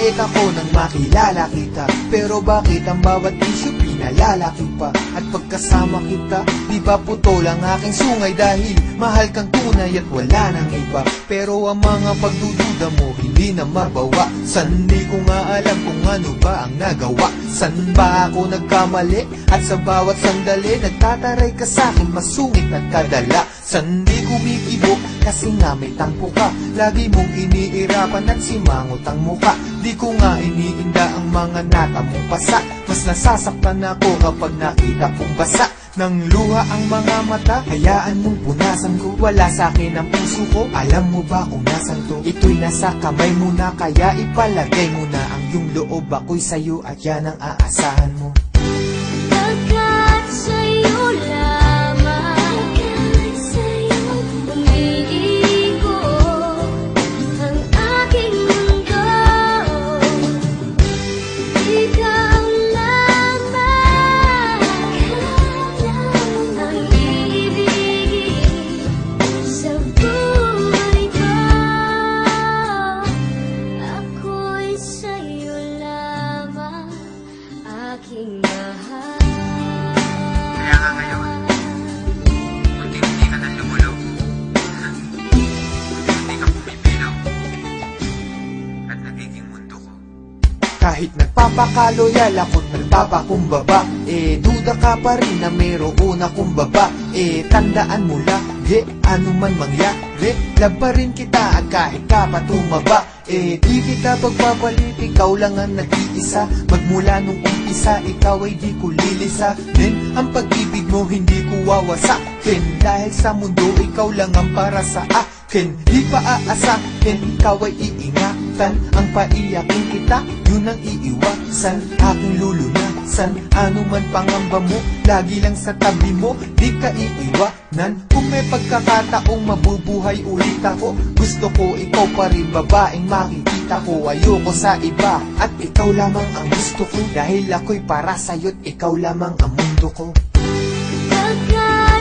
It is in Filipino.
eka ko nang makilala kita. Pero bakit ang bawat issue pinalalaki pa? At pagkasama kita, di ba putol ang aking sungay? Dahil mahal kang tunay at wala nang iba. Pero ang mga pagdududa mo hindi na mabawa. San di ko nga alam kung ano ba ang nagawa. San ba ako nagkamali? At sa bawat sandali nagtataray ka sa'kin, masungit at kadala. San di kumikibo kasi nga may tampo ka. Lagi mong iniirapan at simangot ang muka. Di ko nga iniinda ang mga natamong pasa. Mas nasasaktan ako kapag nakita kong basa ng luha ang mga mata. Hayaan mong punasan ko, wala sa'kin ang puso ko. Alam mo ba kung nasan to? Ito'y nasa kamay mo na, kaya ipalagay mo na ang iyong loob. Ako'y sa'yo at yan ang aasahan mo. Pagkat sa'yo lamang, umiikot ang aking mundo. Ikaw lamang ang iibigin sa buhay ko. Ako'y sa'yo lamang, aking mahal. Kaya nga ngayon, unti-unti ka nang lumulog, unti-unti ka pumipilaw, at nagiging mundo ko. Kahit nagpapakaloyal ako't nagpapakumbaba, duda ka pa rin na mayroon akong baba. Tandaan mo lagi, ano man mangyari, love pa rin kita at kahit ka pa tumaba. Di kita pagpapalit, ikaw lang ang nag-iisa. Magmula nung umpisa, ikaw ay di ko lilisanin. Ang pag-ibig mo hindi ko wawasakin. Dahil sa mundo, ikaw lang ang para sa akin. Di pa aasahin, ikaw ay iingatan. Ang paiyakin kita, yun ang iiwasan. Aking lulunasan, ano man pangamba mo, lagi lang sa tabi mo, di ka iiwanan. Kung may pagkakataong mabubuhay ulit ako, gusto ko ikaw pa rin, babaeng makikita ko. Ayoko sa iba, at ikaw lamang ang gusto ko. Dahil ako'y para sa'yo't ikaw lamang ang mundo ko. Pagkat